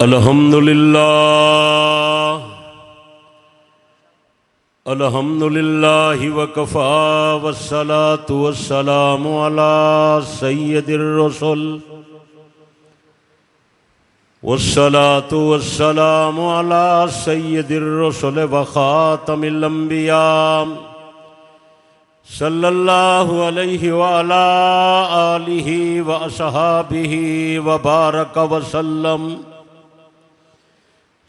الحمدللہ وکفا والصلاة والسلام علی سید الرسل وخاتم الانبیاء صلی اللہ علیہ وعلا آلہ واصحابہ وبارک وسلم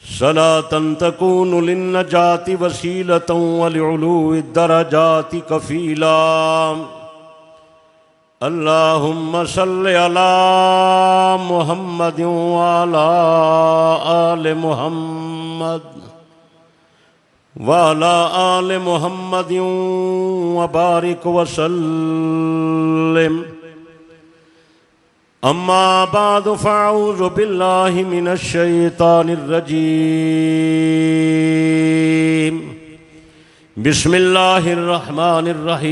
صلاة تكون للنجاة وسيلة ولعلو الدرجات كفيلا اللهم صل على محمد وعلى آل محمد وعلى آل محمد وبارك وسلم اما بعد فاعوذ باللہ من الشیطان الرجیم بسم اللہ الرحمن الرحیم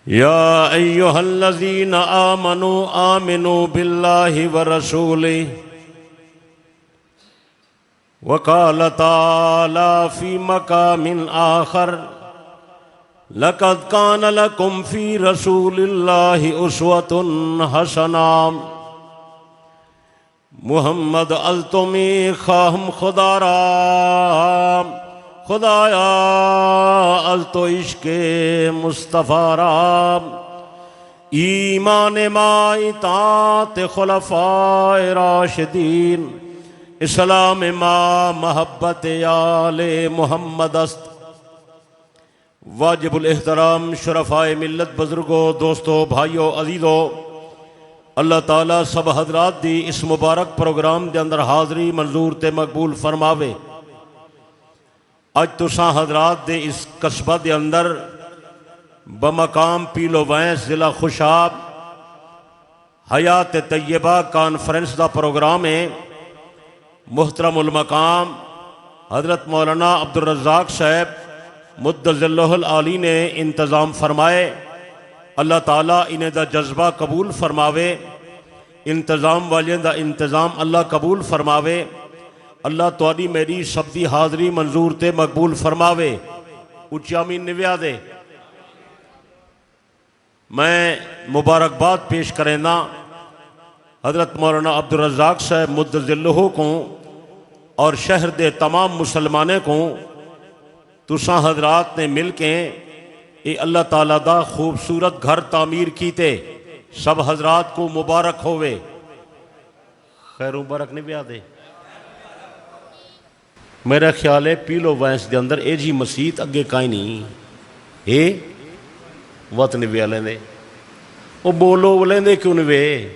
یا ایہا الذین آمنوا باللہ ورسولہ وقال تعالی فی مقام آخر لَقَدْ كَانَ لَكُمْ فِي رَسُولِ اللَّهِ أُسْوَةٌ حَسَنَةٌ محمد التمی خواہم خدا را خدایا التو عشق مصطفیٰ را ایمان ما اطاعت خلفاء راشدین اسلام ما محبت آل محمد است واجب الاحترام شرفائے ملت بزرگوں دوستوں بھائیوں عزیزوں اللہ تعالیٰ سب حضرات دی اس مبارک پروگرام دے اندر حاضری منظور تے مقبول فرماوے اج تساں حضرات دے اس قصبہ دے اندر بمقام پیلو وینس ضلع خوشاب حیات طیبہ کانفرنس دا پروگرام ہے محترم المقام حضرت مولانا عبدالرزاق صاحب مدظ اللہ العالی نے انتظام فرمائے اللہ تعالیٰ انہیں دا جذبہ قبول فرماوے انتظام والے دا انتظام اللہ قبول فرماوے اللہ توانی میری سب دی حاضری منظور تے مقبول فرماوے اچھی آمین نویا دے میں مبارکباد پیش کرنا حضرت مولانا عبدالرزاق صاحب مدظ اللہ کو اور شہر دے تمام مسلمانے کو تساں حضرات نے مل کے اے اللہ تعالیٰ دا خوبصورت گھر تعمیر کیتے سب حضرات کو مبارک ہوئے خیر مبارک نہیں بیا دے میرا خیال ہے پیلو وینس دے اندر اے جی مسیت اگے کائیں نہیں اے وقت نہیں بیا لیندے او بولو لیندے کیوں نہیں بے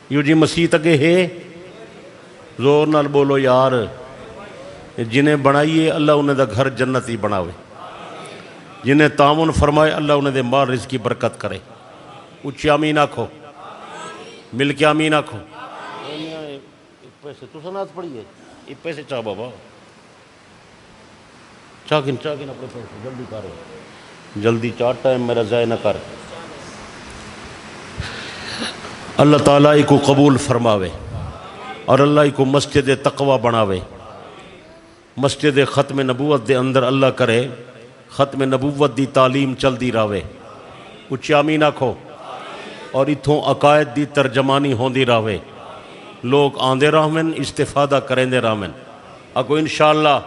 یو جی مسیت اگے ہے زور نال بولو یار جنہیں بنائیے اللہ انہیں دا گھر جنت ہی بناوے جنہیں تعاون فرمائے اللہ انہیں دے مال رزق کی برکت کرے اچھی آمین آکھو مل کے آمین آکھو ایک پیسے تو سنات پڑھئیے ایک پیسے چاہ بابا چاکن اپنے پیسے جلدی کرو جلدی چاہ ٹائم میرا ضائع نہ کر اللہ تعالیٰ کو قبول فرماوے اور اللہ کو مسجد تقوی بناوے مسجد ختم نبوت دے اندر اللہ کرے ختم نبوت دی تعلیم چل دی راوے اچھی آمین آکھو اور اتھوں عقائد دی ترجمانی ہون دی راوے لوگ آندے رحمن استفادہ کریں دے رحمن اکو انشاءاللہ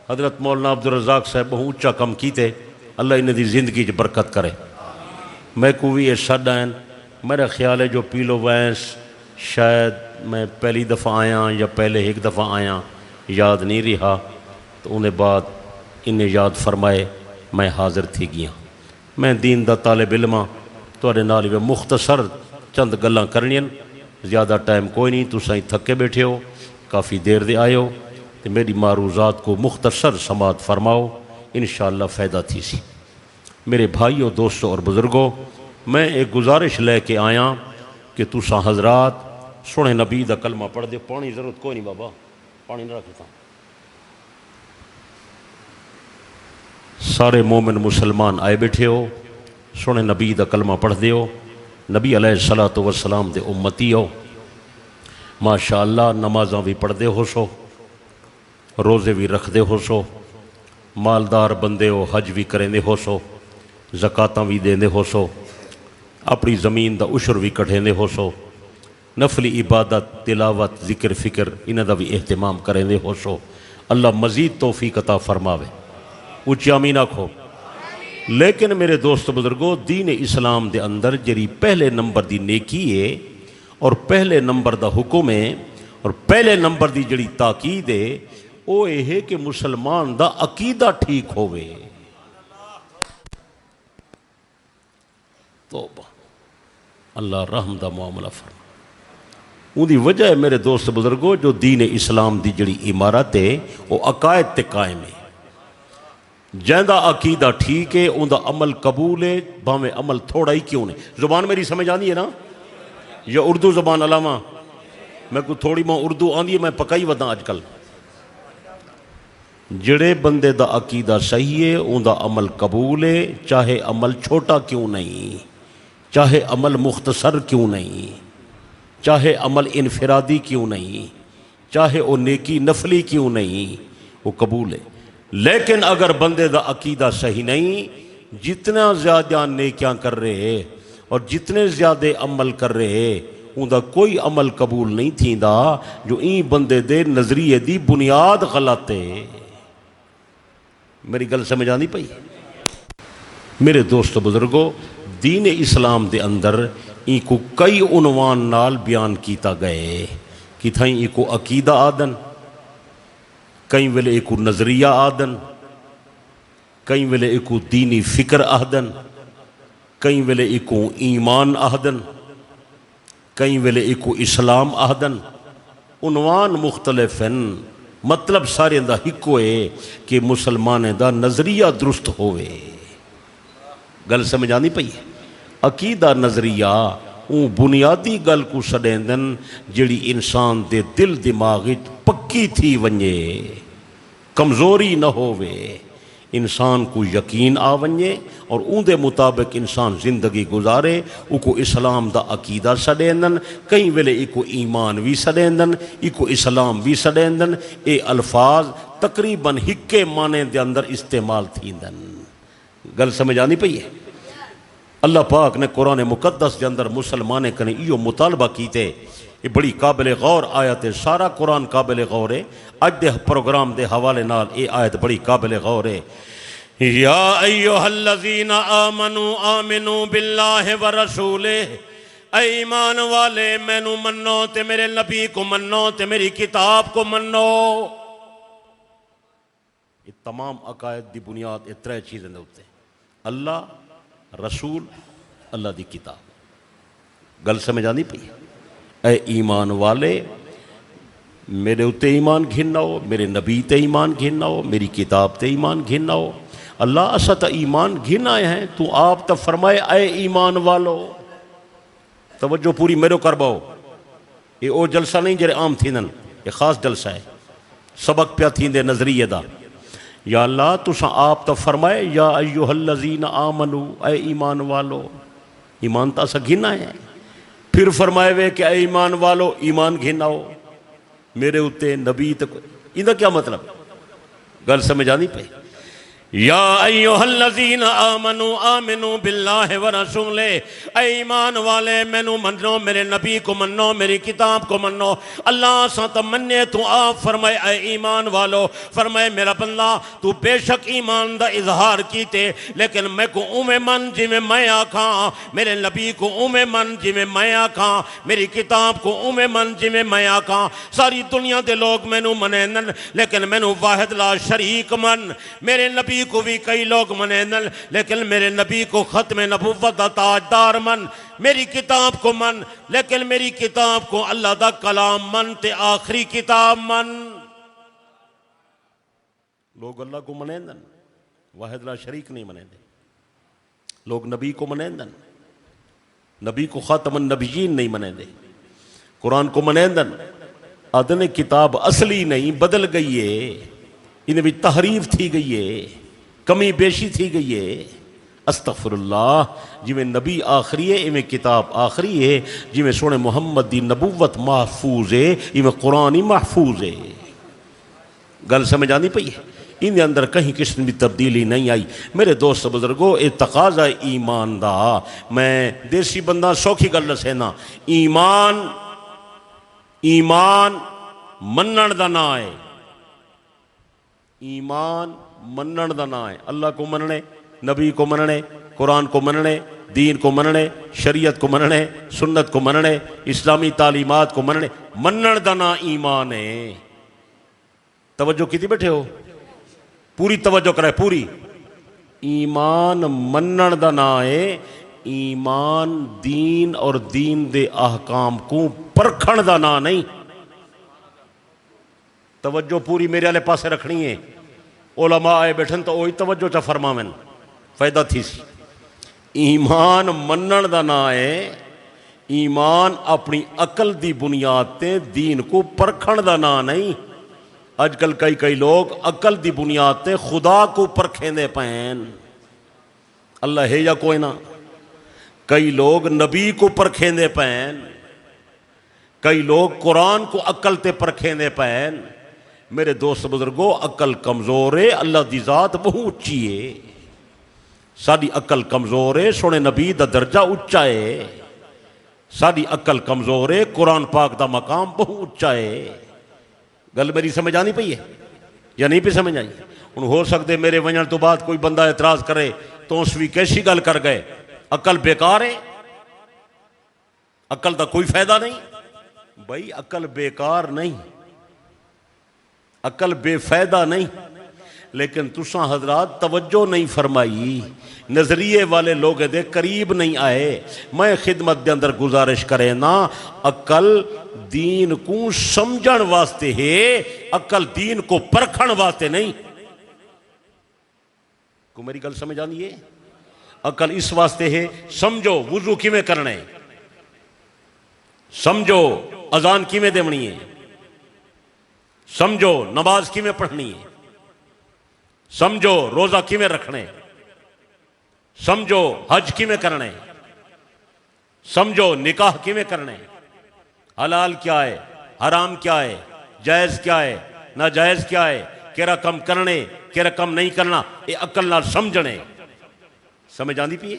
حضرت مولانا عبدالرزاق صاحب بہت اچھا کم کیتے اللہ انہیں دی زندگی جو برکت کرے میں کوئی یہ شد آئین میرا خیال ہے جو پیلو وینس شاید میں پہلی دفعہ آیا یا پہلے ایک دفعہ آیا یاد نہیں رہا تو انہیں بعد انہیں یاد فرمائے میں حاضر تھی گیا میں دین دا طالب علمہ توڑے نالی میں مختصر چند گلاں کرنین زیادہ ٹائم کوئی نہیں تو سائیں تھکے بیٹھے ہو کافی دیر دے آئے ہو تو میری معروضات کو مختصر سماعت فرماؤ انشاءاللہ فائدہ تھی سی میرے بھائیوں دوستوں اور بزرگوں میں ایک گزارش لے کے آیا کہ تساں حضرات سونے نبی دا کلمہ پڑھ دے پانی ضرورت کوئی نہیں بابا پانی نہ رکھتا سارے مومن مسلمان آئے بیٹھے ہو سونے نبی دا کلمہ پڑھ دیو، نبی علیہ الصلوۃ والسلام دے امتی ہو، ماشاءاللہ نمازاں بھی پڑھ دے ہو سو، روزے بھی رکھ دے ہو سو، مالدار بندے ہو، حج بھی کریں دے ہو سو، زکاتاں بھی دیں دے ہو سو، اپنی زمین دا عشر بھی کٹھیں دے ہو سو، نفلی عبادت، تلاوت، ذکر فکر انہاں دا بھی اہتمام کریں دے ہو سو۔ اللہ مزید توفیق عطا فرماوے، اچھی آمین آکھو۔ لیکن میرے دوست بزرگو، دین اسلام دے اندر جری پہلے نمبر دی نیکی ہے اور پہلے نمبر دا حکم ہے اور پہلے نمبر دی جڑی تاکید ہے وہ یہ ہے کہ مسلمان دا عقیدہ ٹھیک ہوئے۔ توبہ، اللہ رحم دا معاملہ فرما۔ ان دی وجہ ہے میرے دوست بزرگو، جو دین اسلام دی جڑی عمارت ہے وہ عقائد تے قائم ہے۔ جہاں عقیدہ ٹھیک ہے ان دا عمل قبول ہے، بھاویں عمل تھوڑا ہی کیوں نہیں۔ زبان میری سمجھ آندی ہے نا؟ یا اردو زبان علامہ میں کو تھوڑی ماں اردو آندی ہے، میں پکائی ودا آج کل۔ جڑے بندے دا عقیدہ صحیح ہے ان دا عمل قبول ہے، چاہے عمل چھوٹا کیوں نہیں، چاہے عمل مختصر کیوں نہیں، چاہے عمل انفرادی کیوں نہیں، چاہے وہ نیکی نفلی کیوں نہیں، وہ قبول ہے۔ لیکن اگر بندے دا عقیدہ صحیح نہیں، جتنا زیادہ نیکیاں کر رہے اور جتنے زیادہ عمل کر رہے ان دا کوئی عمل قبول نہیں تھیندا، جو این بندے دے نظریے دی بنیاد غلط ہے۔ میری گل سمجھ آندی پئی؟ میرے دوست بزرگو، دین اسلام دے اندر این کو کئی عنوان نال بیان کیتا گئے کہ تھائیں این کو عقیدہ آدن، کئی ویلے ایکو نظریہ آدن، کئی ویلے ایکو دینی فکر آدن، کئی ویلے ایکو ایمان آدن، کئی ویلے ایکو اسلام آدن۔ عنوان مختلف ہیں، مطلب سارے دا ہکو ہے کہ مسلمان دا نظریہ درست ہوئے۔ گل سمجھ آنی پئی؟ عقیدہ نظریہ اون بنیادی گل کو سڈیندن جڑی انسان دے دل دماغ پکی تھی ونجے، کمزوری نہ ہووے، انسان کو یقین آ ونجے اور اون دے مطابق انسان زندگی گزارے۔ او کو اسلام دا عقیدہ سڈیندن، کئی ویلے ایکو ایمان بھی سڈیندن، ایکو اسلام بھی سڈیندن۔ اے الفاظ تقریباً ہکے معنی دے اندر استعمال تھیندن۔ گل سمجھ آنی پئی ہے؟ اللہ پاک نے قرآن مقدس کے اندر مسلمانے کنے ایو مطالبہ کیتے، یہ بڑی قابل غور آیت ہے، سارا قرآن قابل غور ہے۔ اج دے پروگرام دے حوالے نال یہ آیت بڑی قابل غور ہے۔ یا ایہا الذین آمنوا آمنوا باللہ ورسولہ، اے ایمان والے مینو منو تے میرے نبی کو منو تے میری کتاب کو منو۔ یہ تمام عقائد دی بنیاد یہ ترے چیزیں ہوتے ہیں: اللہ، رسول، اللہ دی کتاب۔ گل سمجھ آنی پئی؟ اے ایمان والے میرے اتے ایمان گھننا ہو، میرے نبی تے ایمان گھننا ہو، میری کتاب تے ایمان گھننا ہو۔ اللہ اسا تا ایمان گھن آئے ہیں، تو آپ تا فرمائے اے ایمان والو۔ توجہ پوری میرے کر باؤ، یہ او جلسہ نہیں جرے عام تھینن، یہ خاص جلسہ ہے، سبق پیا تھیندے نظریے دا۔ یا اللہ تسا آپ تا فرمائے یا ایہا الذین آمنوا، اے ایمان والو، ایمان تا اسا گھن آئے ہیں۔ پھر فرمائے وے کہ اے ایمان والو ایمان گھن آؤ میرے اتے نبی تک۔ یہ کیا مطلب؟ گل سمجھ آنی پہ؟ یا ایہا الذین آمنوا آمنوا باللہ ورسولہ، اے ایمان والے مینو منو، میرے نبی کو منو، میری کتاب کو منو۔ اللہ ساتھ مننے تو آپ فرمائے اے ایمان والو، فرمائے میرا بندہ تو بے شک ایمان دا اظہار کیتے، لیکن میں کو اومے من جی میں آکھاں، میرے نبی کو اومے من جی میں آکھاں، میری کتاب کو اومے من جی میں آکھاں۔ ساری دنیا دے لوگ مینو منینن لیکن مینو واحد لا شریک من۔ میرے نبی کو بھی کئی لوگ منینن لیکن میرے نبی کو ختم نبوت دا تاجدار من۔ میری کتاب کو من لیکن میری کتاب کو اللہ دا کلام من تے آخری کتاب من۔ لوگ اللہ کو منیندن، واحد لا شریک نہیں منیندے۔ لوگ نبی کو منیندن، نبی کو خاتم النبیین نہیں منیندے۔ قرآن کو منیندن، آدھنے کتاب اصلی نہیں بدل گئی ہے، انہیں بھی تحریف تھی گئی ہے، کمی بیشی تھی گئی ہے۔ استغفر اللہ، جی میں نبی آخری ہے ایویں کتاب آخری ہے، جی میں سونے محمد دی نبوت محفوظ ہے، ایویں قرآن ہی محفوظ ہے۔ گل سمجھ آنی پئی ہے؟ ان دے اندر کہیں قسم کی تبدیلی نہیں آئی۔ میرے دوست بزرگو، اے تقاضا ایمان دا، میں دیسی بندہ سوکھی گل دسینا، ایمان منن دا نا ہے، ایمان منن دا نا ہے۔ اللہ کو مننے، نبی کو مننے، قرآن کو مننے، دین کو مننے، شریعت کو مننے، سنت کو مننے، اسلامی تعلیمات کو مننے، منن دا نا ایمان ہے۔ توجہ کیتی بیٹھے ہو؟ پوری توجہ کرے، پوری۔ ایمان منن دا نا ہے، ایمان دین اور دین دے احکام کو پرکھن دا نا نہیں۔ توجہ پوری میرے والے پاسے رکھنی ہے۔ علماء آئے بیٹھن تو وہی توجہ چا فرماویں، فائدہ تھی سی۔ ایمان منن دا نا ہے، ایمان اپنی عقل دی بنیاد تے دین کو پرکھن دا نا نہیں۔ اج کل کئی لوگ عقل دی بنیاد تے خدا کو پرکھیں دے پین، اللہ ہے یا کوئی نہ۔ کئی لوگ نبی کو پرکھیں دے پین، کئی لوگ قرآن کو عقل تے پرکھیں دے پین۔ میرے دوست بزرگو، عقل کمزور ہے، اللہ دی ذات بہت اچھی ہے۔ ساری عقل کمزور ہے، سونے نبی دا درجہ اچا ہے۔ ساری عقل کمزور ہے، قرآن پاک دا مقام بہت اچا ہے۔ گل میری سمجھ آنی پئی ہے یا نہیں پہ سمجھ آئی؟ ان ہو سکتے میرے ونجن تو بعد کوئی بندہ اعتراض کرے تو اس بھی کیسی گل کر گئے، عقل بیکار ہے، عقل دا کوئی فائدہ نہیں۔ بھائی عقل بیکار نہیں، عقل بے فائدہ نہیں، لیکن تساں حضرات توجہ نہیں فرمائی، نظریے والے لوگ دے قریب نہیں آئے۔ میں خدمت دے اندر گزارش کرے نا، عقل دین کو سمجھن واسطے ہے، عقل دین کو پرکھن واسطے نہیں۔ کو میری گل سمجھ آنی ہے؟ عقل اس واسطے ہے، سمجھو وضو کیویں کرنا ہے، سمجھو اذان کیویں دیونی ہے، سمجھو نماز کیویں پڑھنی ہے، سمجھو روزہ کیویں رکھنے، سمجھو حج کیویں کرنے، سمجھو نکاح کیویں کرنے، حلال کیا ہے، حرام کیا ہے، جائز کیا ہے، ناجائز کیا ہے، کہ رقم کرنے کہ رقم نہیں کرنا، یہ عقل نال سمجھنے۔ سمجھ آندی پئی ہے؟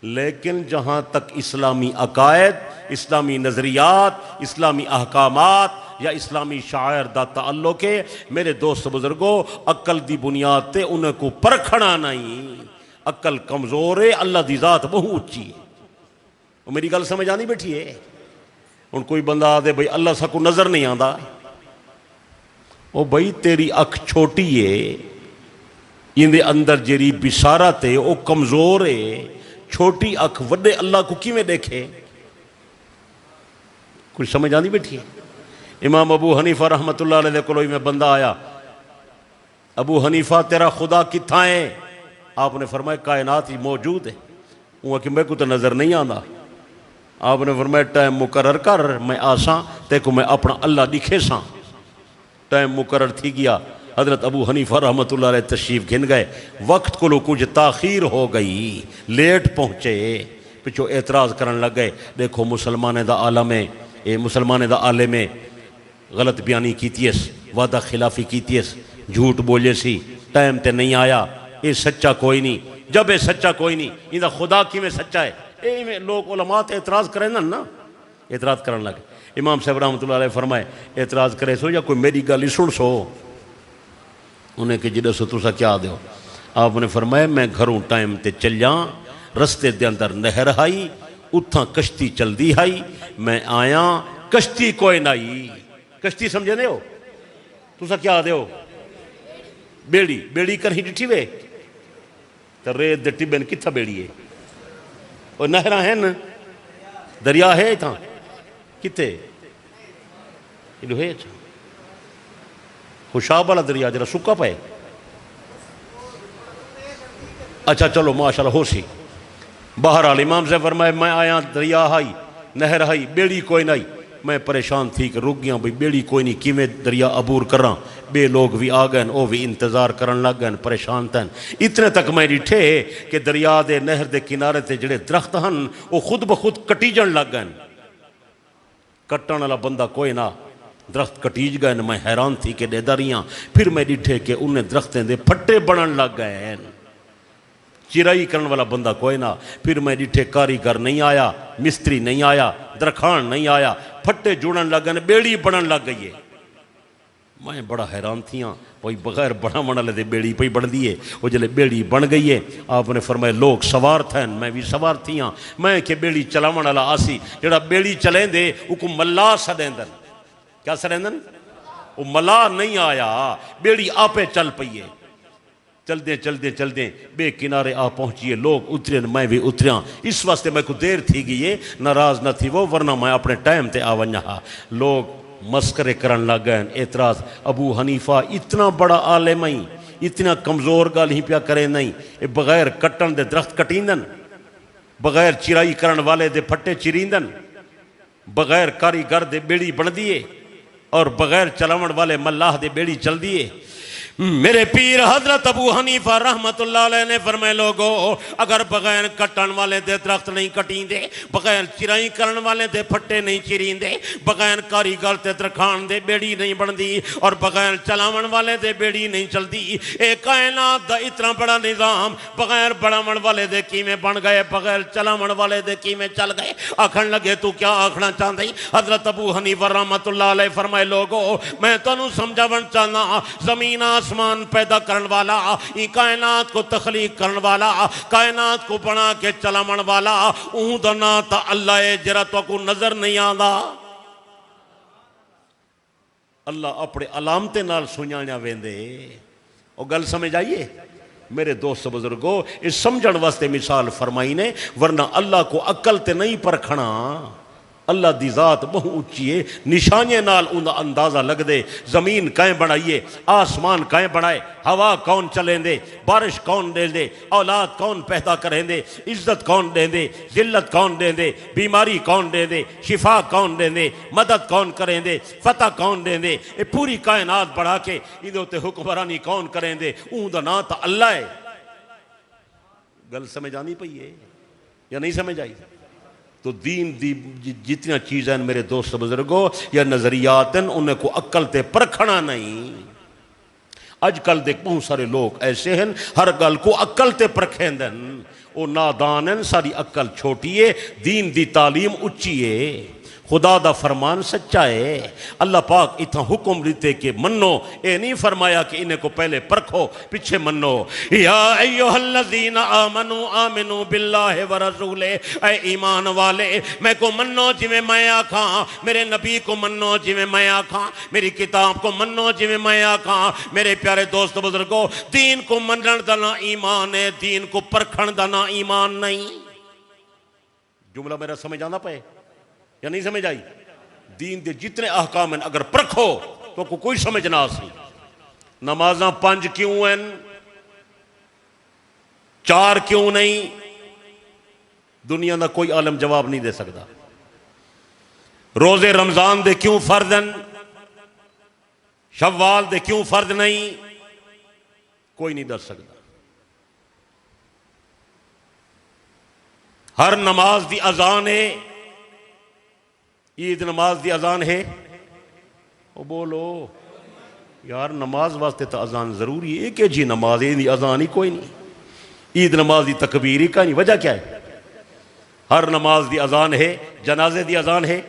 لیکن جہاں تک اسلامی عقائد، اسلامی نظریات، اسلامی احکامات یا اسلامی شاعر دا تعلق ہے، میرے دوست بزرگوں، عقل دی بنیاد تے انہیں کو پرکھنا نہیں۔ عقل کمزور ہے، اللہ دی ذات بہت اچھی ہے۔ وہ میری گل سمجھ آنی بیٹھی ہے؟ ان کوئی بندہ آدھے بھئی اللہ سا کو نظر نہیں آندا، او بھئی تیری اکھ چھوٹی ہے، ان دے اندر جیری بشارت ہے وہ کمزور ہے، چھوٹی اکھ وڈے اللہ کو کیویں دیکھے؟ کچھ سمجھ آنی بیٹھی ہے؟ امام ابو حنیفہ رحمت اللہ علیہ کوئی میں بندہ آیا، ابو حنیفہ تیرا خدا کتھاں ہے؟ آپ نے فرمایا کائنات ہی موجود ہے۔ وہ کہ میں کو تو نظر نہیں آندا۔ آپ نے فرمایا ٹائم مقرر کر، میں آساں تے کو میں اپنا اللہ دکھے ساں۔ ٹائم مقرر تھی گیا، حضرت ابو حنیفہ رحمت اللہ علیہ تشریف گھن گئے، وقت کو لو کچھ تاخیر ہو گئی، لیٹ پہنچے، پچھو اعتراض کرن لگ گئے، دیکھو مسلمان دا عالم ہے، مسلمان دا عالم ہے، غلط بیانی کیتیس، وعدہ خلافی کیتیس، جھوٹ بولے سی، ٹائم تے نہیں آیا، یہ سچا کوئی نہیں۔ جب یہ سچا کوئی نہیں، یہ دا خدا کی میں سچا ہے، اے لوگ علماء اعتراض کریں نا، اعتراض کرن لگے۔ امام صاحب رحمۃ اللہ علیہ فرمائے اعتراض کرے سو یا کوئی میری گل ہی سن سو؟ انہیں کہ جی دسو تسا کیا دیو؟ آپ نے فرمایا میں گھروں ٹائم تے چلیاں، رستے دے اندر نہر آئی، اتھاں کشتی چل دی آئی، میں آیا کشتی کوئی نائی۔ کشتی سمجھے دے ہو؟ تسا کیا دیو؟ بیڑی، بیڑی کریں ڈٹھی وے تو ریت دے ٹبن کتھا بیڑی ہے؟ اور نہرہ ہیں نا، دریا ہے تھا کتے یہ ہے خوشاب والا دریا جرا سکا پائے۔ اچھا چلو ماشاءاللہ ہو سی۔ بہرحال امام سے فرمائے میں آیا دریا ہائی، نہر ہائی، بیڑی کوئی نہیں، میں پریشان تھی کہ رک گیا بھئی بیڑی کوئی نہیں، کیویں دریا عبور کراں؟ بے لوگ بھی آ گئے، وہ بھی انتظار کرن لگ گئے، پریشان تھے۔ اتنے تک میں ڈٹھے کہ دریا دے نہر دے کنارے تے جڑے درخت ہن وہ خود بخود کٹی جان لگ گئے، کٹن والا بندہ کوئی نہ، درخت کٹیج گئے۔ میں حیران تھی کہ دے دریاں، پھر میں ڈٹھے کہ انہیں درختیں دے پھٹے بنن لگ گئے ہیں، چرائی کرن والا بندہ کوئی نہ۔ پھر میں ڈٹھے کاریگر نہیں آیا، مستری نہیں آیا، درخان نہیں آیا، پھٹے جوڑن لگ گئے، بیڑی بنن لگ گئی ہے۔ میں بڑا حیران تھی ہاں، وہی بغیر بڑا منا لے دے بیڑی پہ بن دیئے۔ وہ جلے بیڑی بن گئی ہے، آپ نے فرمائے لوگ سوار تھے، میں بھی سوار تھی ہاں۔ میں کہ بیڑی چلاون والا آسی، جڑا بیڑی چلیں دے وہ کو ملا سدیندن، کیا سدیندن؟ وہ ملا نہیں آیا، بیڑی آپے چل پئیے۔ چل دیں بے کنارے آ پہنچیے، لوگ اترے، میں بھی اتریاں۔ اس واسطے میں کو دیر تھی گئی ہے، ناراض نہ تھی وہ، ورنہ میں اپنے ٹائم تے آونیا۔ لوگ مسکرے کرن لگ گئے، اعتراض، ابو حنیفہ اتنا بڑا عالم ہی، اتنا کمزور گل ہی پیا کرے نہیں، بغیر کٹن دے درخت کٹیندن، بغیر چرائی کرن والے دے پھٹے چریندن، بغیر کاریگر دے بیڑی بن دیے، اور بغیر چلاون والے ملاح دے بیڑی چل دیے۔ میرے پیر حضرت ابو حنیفہ رحمت اللہ علیہ نے فرمائے لوگو، اگر بغیر کٹن والے دے درخت نہیں کٹین دے، بغیر چرائی کرن والے دے پھٹے نہیں چرین دے، بغیر کاریگر تے درخان دے بیڑی نہیں بن دی، اور بغیر چلاون والے دے بیڑی نہیں چل دی، اے کائنات دا اتنا بڑا نظام بغیر بڑھاون والے دے کیویں بن گئے، بغیر چلاون والے دے کیویں چل گئے؟ آکھن لگے تو کیا آکھنا چاہتا ہی؟ حضرت ابو حنیفہ رحمت اللہ علیہ فرمائے لوگو، میں تانوں سمجھاون چاہنا، زمین آسمان پیدا کرن والا، ای کائنات کو تخلیق کرن والا، کائنات کو بنا کے چلاون والا، اون دا نام تا اللہ ہے، جرا تو کو نظر نہیں آندا۔ اللہ اپنے علامتے نال سنیاں ویندے، او گل سمجھ آئیے؟ میرے دوست بزرگو، اس سمجھن واسطے مثال فرمائی نے، ورنہ اللہ کو عقل تے نہیں پرکھنا۔ اللہ دی ذات بہت اونچی ہے، نشانیاں نال اوندا اندازہ لگ دے۔ زمین کائیں بنائیے، آسمان کائیں بنائے، ہوا کون چلیں دے، بارش کون دے دے، اولاد کون پیدا کریں دے، عزت کون دے دے، ذلت کون دے دے، بیماری کون دے دے، شفا کون دے دے، مدد کون کریں دے، فتح کون دے دے، یہ پوری کائنات بڑھا کے ادھے تے حکمرانی کون کریں دے، اوندا نام تا اللہ ہے۔ گل سمجھ آنی پئی ہے یا نہیں سمجھ آئی؟ تو دین دی جتنا چیزیں میرے دوست بزرگوں یا نظریات ہیں، انہیں کو عقل تے پرکھنا نہیں۔ اج کل دیکھ بہت سارے لوگ ایسے ہیں، ہر گل کو عقل تے پرکھیں دیں، وہ نادان ہیں، ساری عقل چھوٹی ہے، دین دی تعلیم اچھی ہے، خدا دا فرمان سچا ہے۔ اللہ پاک اتنا حکم دیتے کہ منو، اے نہیں فرمایا کہ انہیں کو پہلے پرکھو پیچھے منو۔ یا ایوہ الذین آمنوا آمنوا باللہ ورسولہ، اے ایمان والے میں کو منو جی میں آکھاں، میرے نبی کو منو جی میں آکھاں، میری کتاب کو منو جی میں آکھاں۔ میرے پیارے دوست بزرگو، دین کو منن دا نا ایمان ہے، دین کو پرکھن دا نا ایمان نہیں۔ جملہ میرا سمجھ آنا پائے یا نہیں سمجھ آئی؟ دین دے جتنے احکام ہیں اگر پرکھو تو کوئی سمجھ نہ آسی۔ نمازاں 5 کیوں ہیں، 4 کیوں نہیں، دنیا دا کوئی عالم جواب نہیں دے سکتا۔ روزے رمضان دے کیوں فرض ہیں، شوال دے کیوں فرض نہیں، کوئی نہیں دس سکتا۔ ہر نماز دی اذان ہے، عید نماز دی اذان ہے، وہ بولو یار نماز واسطے تو اذان ضروری ہے، ایک جی نماز ہے، اذان ہی کوئی نہیں، عید نماز دی تکبیر ہی کا نہیں، وجہ کیا ہے؟ ہر نماز دی اذان ہے، جنازے دی اذان ہے،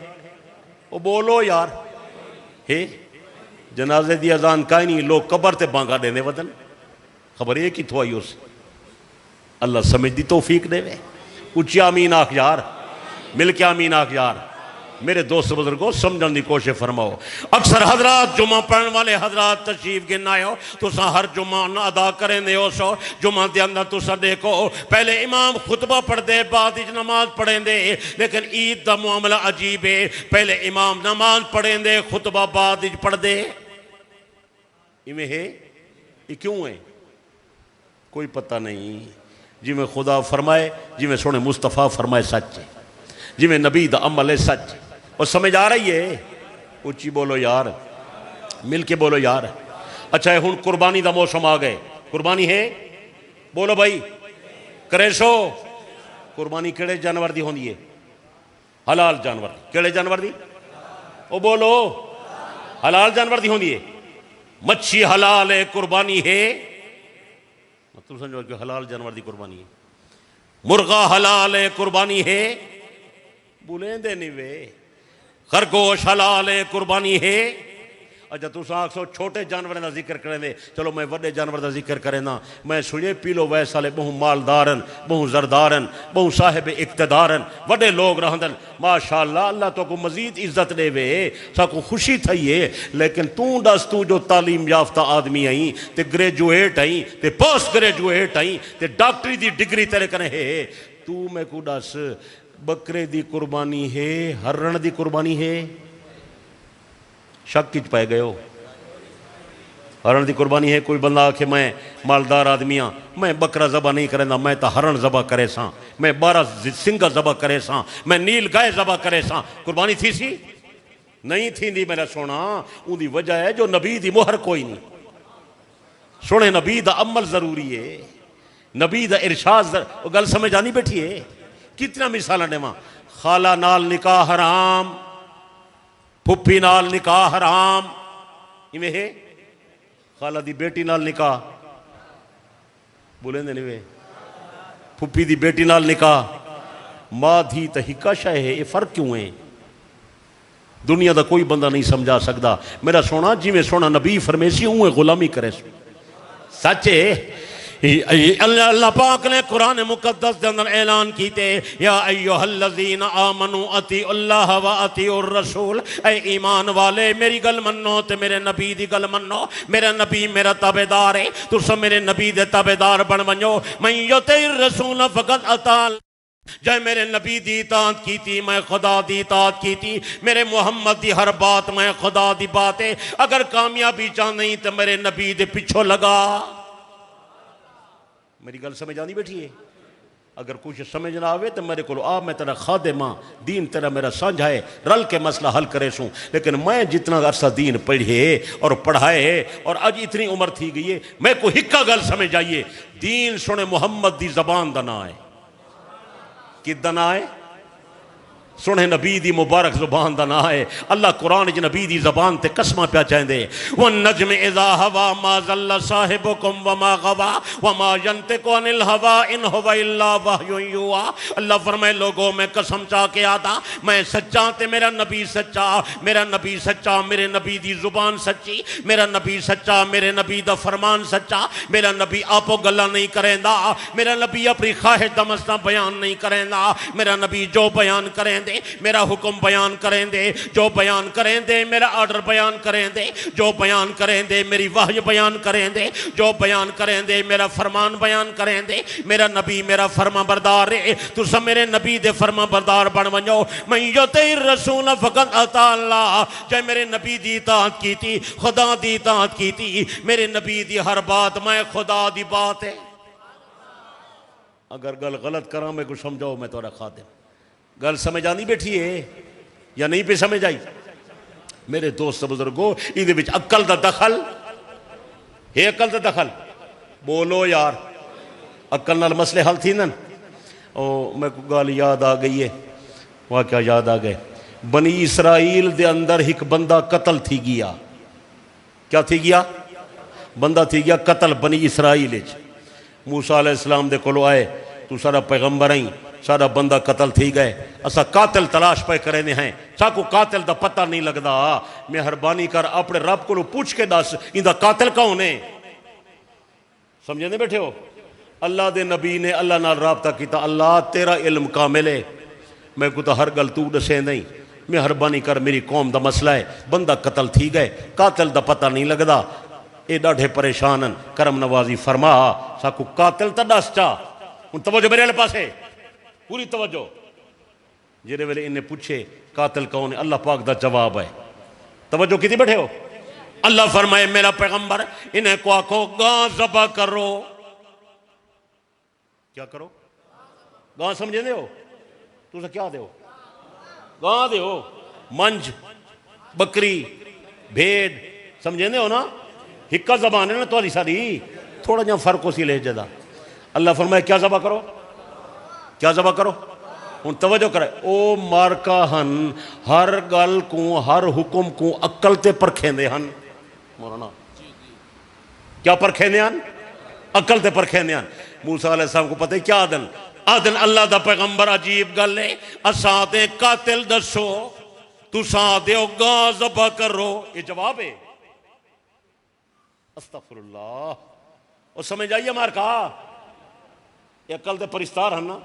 وہ بولو یار ہے، جنازے دی اذان کا نہیں، لوگ قبر تے بانگا دینے ودن، خبر ایک ہی تھوائی اس۔ اللہ سمجھ دی توفیق دے وے، اچھی آمین آکھ یار، مل کے آمین آکھ یار۔ میرے دوست بزرگوں سمجھن دی کوشش فرماؤ۔ اکثر حضرات جمعہ پڑھن والے حضرات تشریف گنائے ہو، تساں ہر جمعہ نہ ادا کریں دے ہو سو، جمعہ دے اندر تساں دیکھو پہلے امام خطبہ پڑھ دے، بعد اج نماز پڑھیں دے، لیکن عید دا معاملہ عجیب ہے، پہلے امام نماز پڑھیں دے، خطبہ بعد اج پڑھ دے۔ ایویں ہے، یہ کیوں ہے؟ کوئی پتہ نہیں۔ جی میں خدا فرمائے، جی میں سونے مصطفیٰ فرمائے سچ ہے، جی میں نبی دا عمل ہے سچ، اور سمجھ آ رہی ہے؟ اچھی بولو یار، مل کے بولو یار۔ اچھا ہن قربانی دا موسم آ گئے، قربانی ہے؟ بولو بھائی کرے سو قربانی کیڑے جانور دی ہوندی ہے؟ حلال جانور۔ کیڑے جانور دی؟ او بولو حلال جانور دی ہوندی ہے۔ مچھی حلال ہے، قربانی ہے؟ تم سمجھو کہ حلال جانور دی قربانی ہے۔ مرغا حلال ہے، قربانی ہے؟ بولیں دے نہیں وے۔ خرگوش حلال ہے، قربانی ہے؟ اچھا تُساں آکھو چھوٹے جانور دا ذکر کریں دے، چلو میں وڈے جانور دا ذکر کریں نا۔ میں سنیے پیلو ویس والے بہوں مالدارن، بہوں زردارن، بہوں صاحب اقتدارن، وڈے لوگ رہندن، ماشاءاللہ اللہ تو کو مزید عزت دے وے، سا کو خوشی تھئیے۔ لیکن تو جو تعلیم یافتہ آدمی آئیں تے گریجویٹ آئیں تے پوسٹ گریجویٹ آئیں تے ڈاکٹری دی ڈگری تیرے کنے ہے، تو میں کو دس بکرے دی قربانی ہے ہرن دی قربانی ہے؟ شک کچ پائے گئے ہو؟ ہرن دی قربانی ہے؟ کوئی بندہ آکھے میں مالدار آدمی ہاں، میں بکرا ذبح نہیں کرے نا، میں تا ہرن ذبح کرے ساں، میں 12 سنگا ذبح کرے ساں، میں نیل گائے ذبح کرے ساں، قربانی تھی سی؟ نہیں تھی دی میرا سونا۔ ان دی وجہ ہے جو نبی دی مہر کوئی نہیں سونے، نبی دا عمل ضروری ہے، نبی دا ارشاد گل سمجھ آنی بیٹھی ہے۔ کتنا مثال نے ماں، خالہ نال نکاح حرام، پھپھی نال نکاح حرام، ایویں ہے؟ خالہ دی بیٹی نال نکاح بولیں دے نہیں وے، پھپھی دی بیٹی نال نکاح، ماں دھی تا ہکا شاہ ہے، یہ فرق کیوں ہے؟ دنیا دا کوئی بندہ نہیں سمجھا سکتا۔ میرا سونا جی میں سونا نبی فرمیسی ہوں غلامی کرے سو سچے۔ اللہ پاک نے قرآن مقدس کے اندر اعلان کیتے، یا ایوہ الذین آمنوا اطیعوا اللہ و اطیعوا الرسول، اے ایمان والے میری گل منو تے میرے نبی دی گل منو۔ میرا نبی میرا تابعدار ہے، تسا میرے نبی دے تابعدار بن ونجو۔ من یطع الرسول فقد اطاع، جائے میرے نبی دی اطاعت کیتی میں خدا دی اطاعت کیتی، میرے محمد دی ہر بات میں خدا دی بات ہے۔ اگر کامیابی چاہ نہیں تو میرے نبی دے پچھو لگا۔ میری گل سمجھ آنی بیٹھی ہے؟ اگر کچھ سمجھ نہ آوے تو میرے کو آ، میں تیرا خادم ہاں، دین تیرا میرا سانجھا ہے، رل کے مسئلہ حل کرے سوں۔ لیکن میں جتنا عرصہ دین پڑھے اور پڑھائے اور آج اتنی عمر تھی گئی ہے، میں کو ہکا گل سمجھ آئیے، دین سنے محمد دی زبان دا نہ ہے۔ کد دا نہ ہے؟ سنے نبی دی مبارک زبان دا نہ ہے۔ اللہ قرآن جی نبی دی زبان تے قسمہ پیا چاہیں دے، وَالنَّجْمِ اِذَا هَوَا مَا ظَلَّ صَاحِبُكُمْ وَمَا غَوَا وَمَا يَنْتِقُ عَنِ الْهَوَا إِنْ هُوَ إِلَّا وَحْيٌ يُوحَىٰ۔ اللہ فرمائے لوگوں میں قسم چاہ کے آتا، میں سچا تے میرا نبی سچا، میرا نبی سچا، میرے نبی دی زبان سچی، میرا نبی سچا، میرے نبی دا فرمان سچا، میرا نبی آپو گلہ نہیں کریں دا، میرا نبی اپنی خواہش دا مسئلہ بیان نہیں کریں دا، میرا نبی جو بیان کریں دے میرا حکم بیان کریں دے، جو بیان کریں دے میرا آرڈر بیان کریں دے، جو بیان کریں دے میری وحی بیان کریں دے، جو بیان کریں دے میرا فرمان بیان کریں دے۔ میرا نبی میرا فرما بردار ہے، تو سب میرے نبی دے فرما بردار بن ونجو۔ من یطع الرسول فقد اطاع اللہ، جے میرے نبی دی اطاعت کیتی خدا دی اطاعت کیتی، میرے نبی دی ہر بات میں خدا دی بات ہے۔ اگر گل غلط کراں میں کو سمجھاؤ میں تورا خادم۔ گل سمجھ آنی بیٹھی ہے یا نہیں پہ سمجھ آئی؟ میرے دوست بزرگو ایدے بچ عقل دا دخل ہے، عقل دا دخل بولو یار، عقل نال مسئلے حل تھی نن۔ میں کو گال یاد آ گئی ہے، واقعہ یاد آ گئے۔ بنی اسرائیل دے اندر ایک بندہ قتل تھی گیا۔ کیا تھی گیا؟ بندہ تھی گیا قتل بنی اسرائیل۔ موسیٰ علیہ السلام دے کولو آئے، تو سارا پیغمبر آئیں، سارا بندہ قتل تھی گئے، اسا قاتل تلاش پہ کرے نے ہیں، ساکو قاتل دا پتہ نہیں لگدا۔ مہربانی کر اپنے رب کو پوچھ کے دس ان دا قاتل کون ہے؟ سمجھے نہیں بیٹھے ہو؟ اللہ دے نبی نے اللہ نال رابطہ کیتا، اللہ تیرا علم کامل ہے، میں کو تو ہر گل تو دسے نہیں، مہربانی کر میری قوم دا مسئلہ ہے، بندہ قتل تھی گئے، قاتل دا پتہ نہیں لگدا، اے ڈاڑھے پریشانن، کرم نوازی فرما ساکو قاتل تا دس چاہ۔ ان توجہ میرے لئے پاس ہے، پوری توجہ۔ جیرے ویلے انہیں پوچھے قاتل کون ہے، اللہ پاک دا جواب ہے۔ توجہ کیتی بیٹھے ہو؟ اللہ فرمائے میرا پیغمبر انہیں کو آکھو گاں ذبح کرو۔ کیا کرو؟ گاں سمجھے دے ہو؟ تو اسے کیا دے ہو؟ گاں دے ہو، منج، بکری، بھیڑ، سمجھے دے ہو نا؟ ہکا زبان ہے نا تاری ساری، تھوڑا جہاں فرق ہو سی لہجے دا۔ اللہ فرمائے کیا ذبح کرو، کیا ذبح کرو؟ ہن توجہ کرے، او مارکا ہن ہر گل کو ہر حکم کو عقل تے پرکھیں دے ہن۔ مولانا کیا پرکھیں دے ہن؟ عقل تے پرکھیں دے ہن۔ موسیٰ علیہ السلام کو پتہ ہے کیا آدن؟ آدن اللہ دا پیغمبر عجیب گل ہے، اساں دے قاتل دسو تساں دیو گاں ذبح کرو، یہ جواب ہے؟ استغفر اللہ۔ اور سمجھ آئیے مارکا، یہ عقل دے پرستار ہن نا،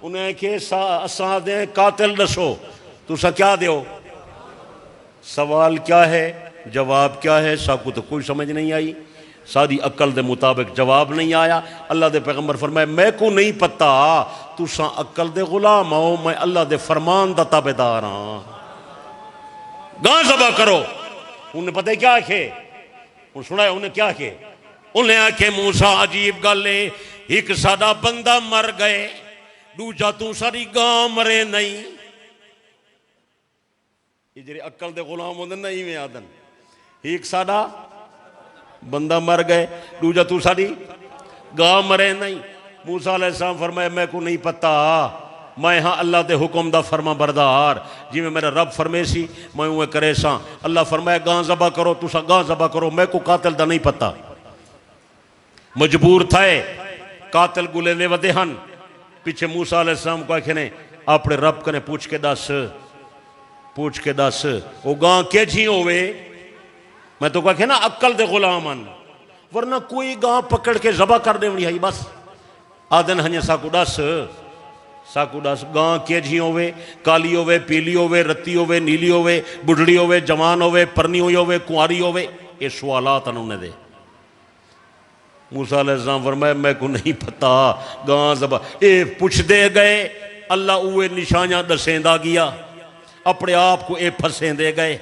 انہیں کہ اساں دے قاتل دسو تساں کیا دیو؟ سوال کیا ہے، جواب کیا ہے؟ ساکو تو کوئی سمجھ نہیں آئی، ساری عقل دے مطابق جواب نہیں آیا۔ اللہ دے پیغمبر فرمائے میں کو نہیں پتا، تساں عقل دے غلام ہو، میں اللہ دے فرمان دا تابعدار ہاں، گاں ذبح کرو۔ انہیں پتہ ہے کیا کہ انہیں سنا ہے انہیں کیا کہ انہیں آکھے موسیٰ عجیب گل ہے، ایک سادہ بندہ مر گئے، دوجا تو ساری گاں مرے نہیں۔ یہ جڑے عقل دے غلام ہوندے نہیں میں آدن، ایک سادہ بندہ مر گئے، دوجا تو ساری گاں مرے نہیں۔ موسیٰ علیہ السلام فرمائے میں کو نہیں پتا، میں ہاں اللہ دے حکم دا فرما بردار، جی میں میرا رب فرمے سی میں ہوئے کرے ساں۔ اللہ فرمائے گاں ذبح کرو، تسا گاں ذبح کرو، میں کو قاتل دا نہیں پتا۔ مجبور تھائے قاتل گلے لے ودے ہن، پیچھے موسیٰ علیہ السلام کو آکھنے اپنے رب کنے پوچھ کے دس وہ گاں کے جھی ہوئے؟ میں تو کہا نا عقل دے غلامن، ورنہ کوئی گاں پکڑ کے ذبح کر دے ونی ہے بس۔ آدن ہنیا ساکو دس گاں کے جھی ہوئے؟ کالی ہوئے، پیلی ہوئے، رتی ہوئے، نیلی ہوئے، بڑھڑی ہوئے، جوان ہوئے، پرنی ہوئی ہوئے، کنواری ہوئے؟ یہ سوالات انہوں نے دے۔ موسیٰ علیہ السلام فرمائے میں کو نہیں پتا، گاں ذبح اے پوچھ دے گئے، اللہ اوے نشانیاں دسیں دا گیا، اپنے آپ کو اے پھسیں دے گئے۔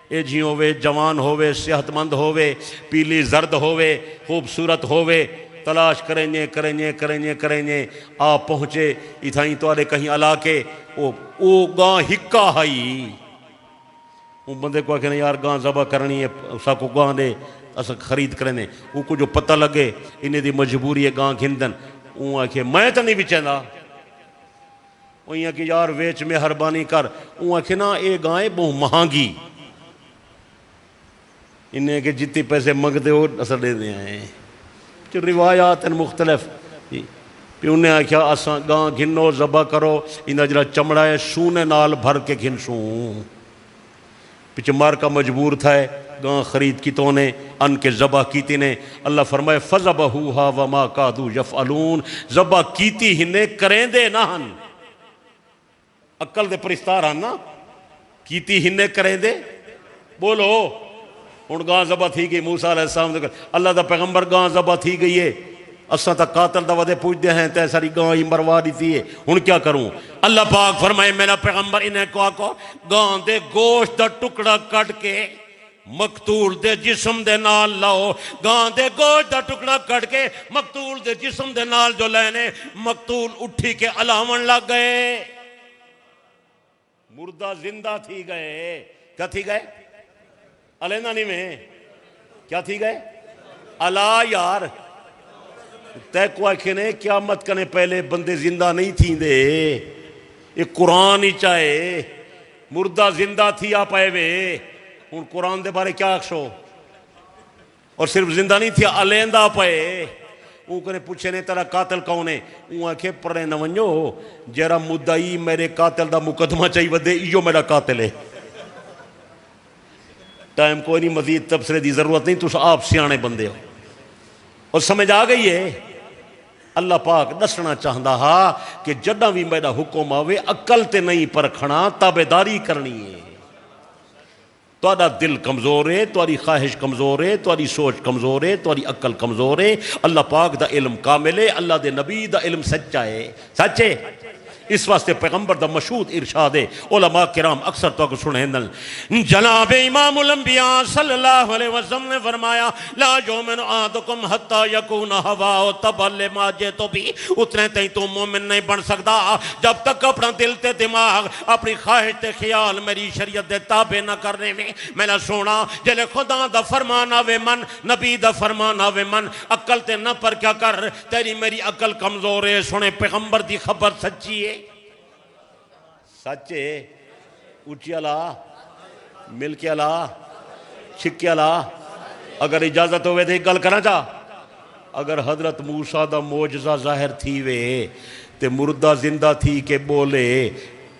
اے جی ہوئے، جوان ہوئے، صحت مند ہوئے، پیلی زرد ہوئے، خوبصورت ہوئے، تلاش کریں آپ پہنچے اتھائیں توارے کہیں علاقے، او گاں ہکا ہائی۔ وہ بندے کو کہنے یار گاں ذبح کرنی ہے، اسا کو گاں دے اسا خرید کرنے، وہ کو جو پتہ لگے انہیں دی مجبوری ہے گاں گھندن، وہ آکھے میں تو نہیں بچیندا، وہ یہ کہ یار ویچ میں ہربانی کر، وہ آکھے نا اے گاں بہت مہانگی، انہیں کہ جتنی پیسے منگتے ہو اثر دے دے ہیں، جو روایات ہیں مختلف، پھر انہیں آکھا اسا گاں گھنو ذبح کرو، انہیں جڑا چمڑا ہے سونے نال بھر کے گھنسوں۔ پیچھے مار کا مجبور تھا ہے، گاں خرید کی تو نے ان کے ذبح کیتی نے۔ اللہ فرمائے فَذَبَحُوهَا وَمَا كَادُوا يَفْعَلُونَ، ذبح کیتی ہنے کریں دے نہ ہن، عقل دے پرستار ہن نا، کیتی ہنے کریں دے، بولو ہن گاں ذبح تھی گئی۔ موسیٰ علیہ السلام نے کہا اللہ دا پیغمبر گاں ذبح تھی گئی ہے، اساں تا قاتل دا ودے پوچھ دے ہیں تے ساری گاں ہی مروا دیتی ہے، ہن کیا کروں؟ اللہ پاک فرمائے میرا پیغمبر انہیں کو آکو گاں دے گوشت دا ٹکڑا کٹ کے مقتول دے جسم دے نال لاؤ، گاں دے گوشت دا ٹکڑا کٹ کے مقتول دے جسم دے نال جو لینے، مقتول اٹھی کے علاون لگ گئے، مردہ زندہ تھی گئے۔ کیا تھی گئے؟ علینا نہیں میں کیا تھی گئے؟ اللہ یار تے کو آکھنے قیامت کنے پہلے بندے زندہ نہیں تھیں دے، یہ قرآن ہی چاہے مردہ زندہ تھی آپ آئے وے، ان قرآن دے بارے کیا اکشو؟ اور صرف زندہ نہیں تھی علیندہ پائے، وہ کنے پوچھے نے تیرا قاتل کون ہے؟ وہ آکھے پڑھے نہ ونجو جیرا مدعی میرے قاتل دا مقدمہ چاہیے ودے ایو میرا قاتل ہے۔ ٹائم کوئی نہیں، مزید تبصرے دی ضرورت نہیں، تو آپ سیانے بندے ہو اور سمجھ آ گئی ہے۔ اللہ پاک دسنا چاہتا ہا کہ جڈا بھی میرا حکم آوے عقل تے نہیں پرکھنا، تابعداری کرنی ہے۔ تہاڈا دل کمزور ہے، تہاڈی خواہش کمزور ہے، تہاڈی سوچ کمزور ہے، تہاڈی عقل کمزور ہے۔ اللہ پاک دا علم کامل ہے، اللہ دے نبی دا علم سچا ہے، سچ ہے۔ اس واسطے پیغمبر دا مشہود ارشاد ہے، علماء کرام اکثر تو سنے ہیں، جناب امام الانبیاء صلی اللہ علیہ وسلم نے فرمایا لا یؤمن احدکم حتی یکون ہواہ تبعا لما جئت بھی، اتنے تھی تو مومن نہیں بن سکتا جب تک اپنا دل تے دماغ اپنی خواہش تے خیال میری شریعت دے تابع نہ کرنے میں میرا سونا جلے خدا دا فرمان آوے من، نبی دا فرمان آوے من، عقل تے نہ پر کیا کر، تیری میری عقل کمزور ہے، سنے پیغمبر دی خبر سچی ہے، سچ ہے، اونچی اللہ مل کے اللہ چھک کے اللہ۔ اگر اجازت ہوئے تھے گل کرنا چاہ، اگر حضرت موسیٰ دا معجزہ ظاہر تھی وے تے مردہ زندہ تھی کہ بولے،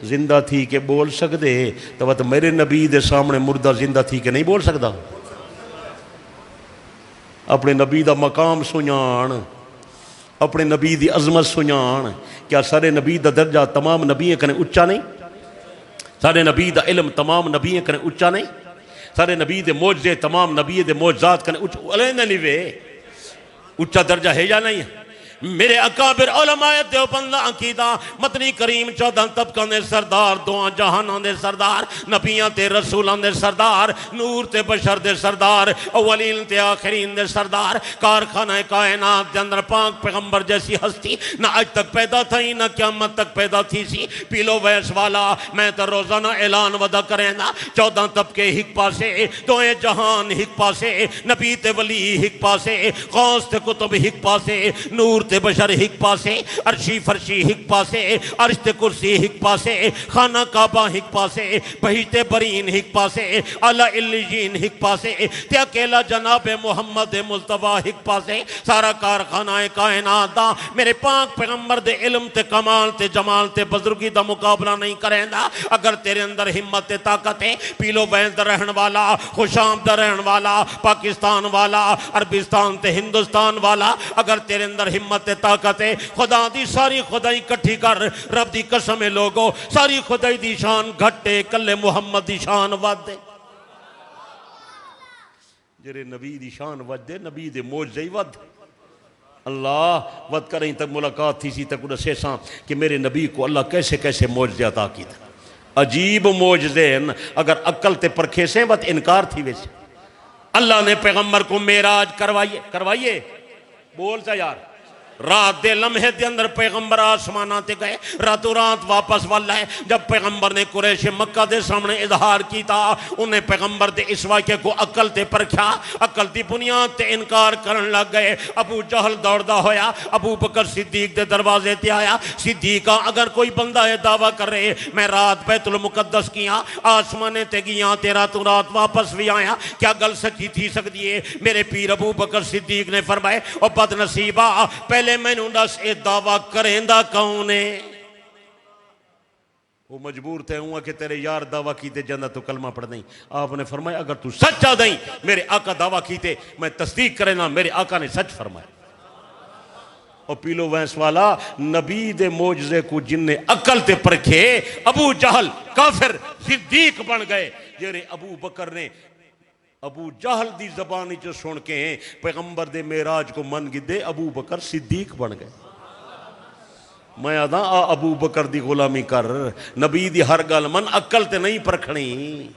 زندہ تھی کہ بول سکدے، تو میرے نبی دے سامنے مردہ زندہ تھی کہ نہیں بول سکدا؟ اپنے نبی دا مقام سنیان، اپنے نبی دی عظمت سنیان، کیا سارے نبی دا درجہ تمام نبی کنے اچھا نہیں؟ سارے نبی دا علم تمام نبی کنے اچھا نہیں؟ سارے نبی دے معجزے تمام نبی دے معجزات کنے علیندہ نہیں وے اچھا درجہ ہے یا نہیں ہے؟ میرے اکابر علماء دیوبند عقیدہ مدنی کریم 14 طبقہ دے سردار، دعا جہاناں دے سردار، نبیاں تے رسولاں دے سردار، نور تے بشر دے سردار، اولین تے آخرین دے سردار، کارخانہ کائنات دے اندر پاک پیغمبر جیسی ہستی نہ آج تک پیدا تھی نہ قیامت تک پیدا تھی سی، پیلو ویس والا میں تو روزانہ اعلان ودا کریں نا، 14 طبقے ہک پاسے، دوئے جہان ہک پاسے، نبی تے ولی ہک پاسے، غوث تے کتب ہک پاسے، نور تے بشر ہک پاسے، عرشی فرشی ہک پاسے، عرش تے کرسی ہک پاسے، خانہ کعبہ ہک پاسے، بہشت برین ہک پاسے، اعلی علیین ہک پاسے، تے اکیلا جناب محمد مصطفیٰ ہک پاسے، سارا کارخانہ کائنات دا میرے پاک پیغمبر دے علم تے کمال تے جمال تے بزرگی دا مقابلہ نہیں کریں دا۔ اگر تیرے اندر ہمت تے طاقت ہے، پیلو بین دا رہن والا، خوشام دا رہن والا، پاکستان والا، عربستان تے ہندوستان والا، اگر تیرے اندر ہمت تے طاقت ہے، خدا دی ساری خدائی کٹھی کر، رب دی قسم لوگو ساری خدائی دی شان گھٹے، کلے محمد دی شان ود دے، جرے نبی دی شان ود دے، نبی دے معجزے ود اللہ ود کریں تک ملاقات تھی سی تک انہیں سیساں کہ میرے نبی کو اللہ کیسے کیسے معجزے عطا کی تھا، عجیب معجزے، اگر عقل تے پرکھے سے بات انکار تھی ویسے۔ اللہ نے پیغمبر کو معراج کروائیے بول چا یار، رات دے لمحے دے اندر پیغمبر آسمانہ تے گئے، راتوں رات واپس والا ہے۔ جب پیغمبر نے قریش مکہ دے سامنے اظہار کی تھا، انہیں پیغمبر دے اس واقعے کو عقل تے پرکھیا، عقل دی بنیاد تے انکار کرن لگ گئے۔ ابو جہل دوڑدا ہویا ابو بکر صدیق دے دروازے تے آیا، صدیقہ اگر کوئی بندہ یہ دعویٰ کر رہے میں رات بیت المقدس کیا، آسمانے تے گیا تے راتوں رات واپس بھی آیا، کیا گل سچی تھی سکتی ہے؟ میرے پیر ابو بکر صدیق نے فرمائے او بد نصیبہ، پہلے میں نے دس اے دعویٰ کریں دا کون ہے؟ وہ مجبور تھے ہوا کہ تیرے یار دعویٰ کیتے جنہ تو کلمہ پڑھ دیں۔ آپ نے فرمایا اگر تو سچا دیں میرے آقا دعویٰ کیتے میں تصدیق کریں نا، میرے آقا نے سچ فرمایا۔ اور پیلو وینس والا نبی دے معجزے کو جن نے عقل تے پرکھے، ابو جہل کافر صدیق بن گئے، جیرے ابو بکر نے ابو جہل دی زبانی جو سن کے ہیں پیغمبر دے معراج کو من گدے، ابو بکر صدیق بن گئے۔ میں آدھا ابو بکر دی غلامی کر، نبی دی ہر گل من عقل تے نہیں پرکھنی۔